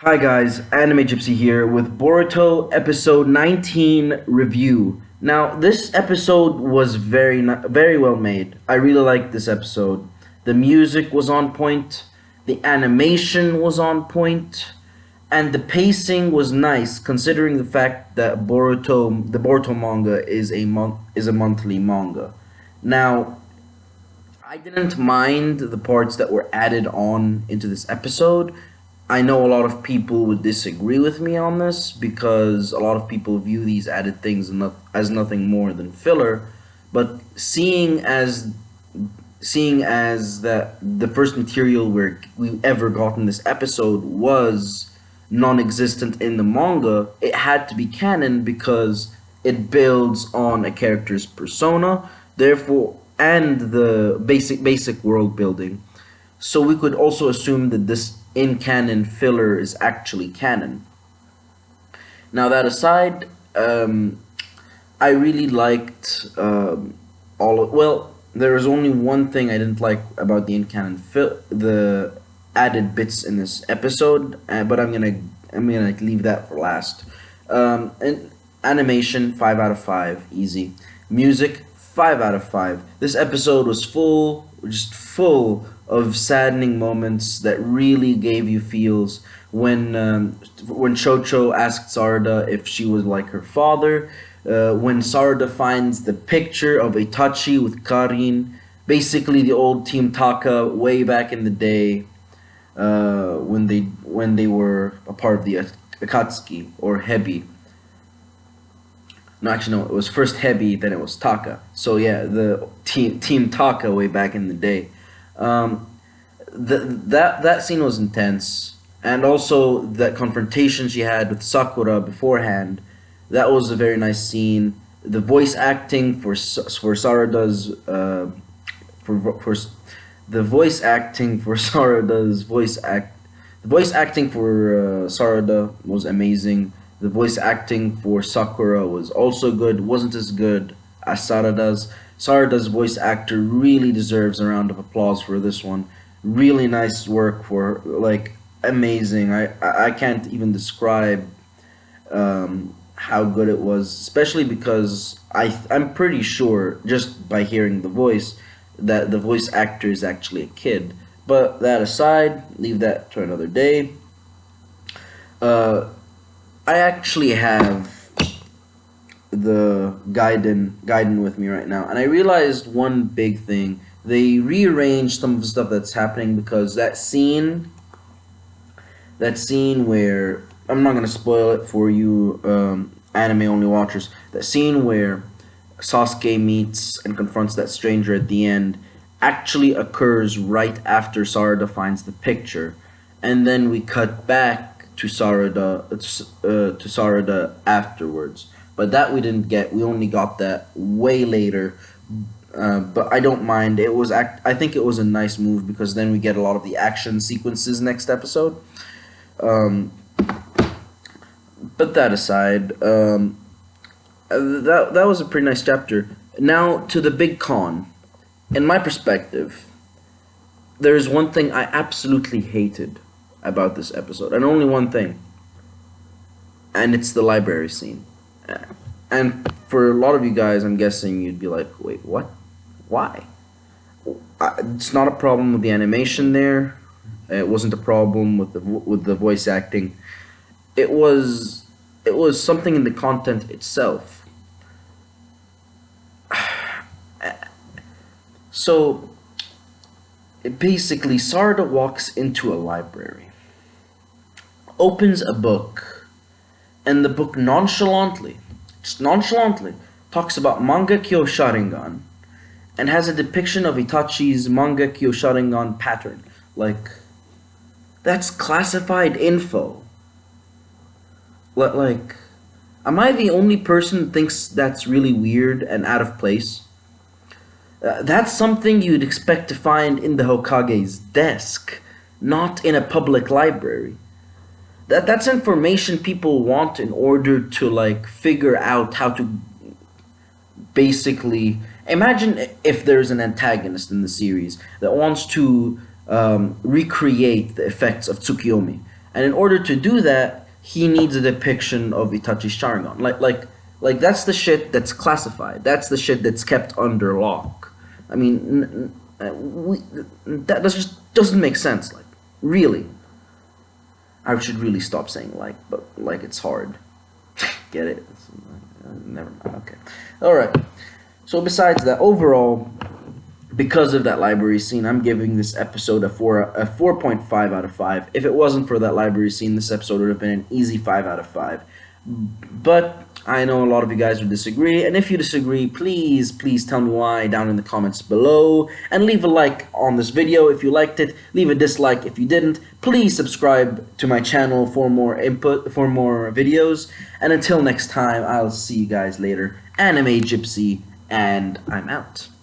Hi guys, Anime Gypsy here with Boruto episode 19 review. Now, this episode was very well made. I really liked this episode. The music was on point, the animation was on point, and the pacing was nice considering the fact that the Boruto manga is a monthly manga. Now, I didn't mind the parts that were added on into this episode. I know a lot of people would disagree with me on this because a lot of people view these added things as nothing more than filler. But seeing as that the first material we ever got in this episode was non-existent in the manga, it had to be canon because it builds on a character's persona, therefore, and the basic world building. So we could also assume that this in canon filler is actually canon. Now that aside, I really liked well, there was only one thing I didn't like about the in canon the added bits in this episode, but I'm gonna leave that for last. And animation 5 out of 5, easy. Music 5 out of 5. This episode was just full of saddening moments that really gave you feels when Chocho asked Sarada if she was like her father, when Sarada finds the picture of Itachi with Karin, basically the old Team Taka way back in the day, when they were a part of the Akatsuki or Hebi. No, actually, no. It was first Hebi, then it was Taka. So yeah, the team Taka way back in the day. Um, that scene was intense, and also that confrontation she had with Sakura beforehand. That was a very nice scene. The voice acting for Sarada's for the voice acting for Sarada's the voice acting for Sarada was amazing. The voice acting for Sakura was also good. Wasn't as good as Sarada's. Sarada's voice actor really deserves a round of applause for this one. Really nice work for like amazing. I can't even describe how good it was, especially because I'm pretty sure just by hearing the voice that the voice actor is actually a kid. But that aside, leave that to another day. Uh, I actually have the Gaiden with me right now, and I realized one big thing. They rearranged some of the stuff that's happening because that scene where I'm not gonna spoil it for you, anime only watchers. That scene where Sasuke meets and confronts that stranger at the end actually occurs right after Sarada finds the picture, and then we cut back to Sarada afterwards. But that we didn't get. We only got that way later. But I don't mind. I think it was a nice move because then we get a lot of the action sequences next episode. Um, but that aside, that was a pretty nice chapter. Now to the big con. In my perspective, there is one thing I absolutely hated about this episode, and only one thing, and it's the library scene. And for a lot of you guys, I'm guessing you'd be like, wait, what? Why? It's not a problem with the animation there. It wasn't a problem with the voice acting. It was something in the content itself. So basically, Sarada walks into a library, opens a book, and the book just nonchalantly, talks about Mangekyo Sharingan, and has a depiction of Itachi's Mangekyo Sharingan pattern. Like, that's classified info. Like, am I the only person who thinks that's really weird and out of place? That's something you'd expect to find in the Hokage's desk, not in a public library. That's information people want in order to like figure out how to basically imagine if there's an antagonist in the series that wants to recreate the effects of Tsukiyomi, And in order to do that, he needs a depiction of Itachi's Sharingan. Like that's the shit that's classified. That's the shit that's kept under lock. I mean, that just doesn't make sense. Like, really. I should really stop saying like, but like it's hard. Get it? Never mind. Okay. All right. So besides that, overall, because of that library scene, I'm giving this episode a 4.5 out of 5. If it wasn't for that library scene, this episode would have been an easy 5 out of 5. But I know a lot of you guys would disagree, and if you disagree, please tell me why down in the comments below, and leave a like on this video if you liked it, leave a dislike if you didn't. Please subscribe to my channel for more input, for more videos, and until next time, I'll see you guys later. Anime Gypsy, and I'm out.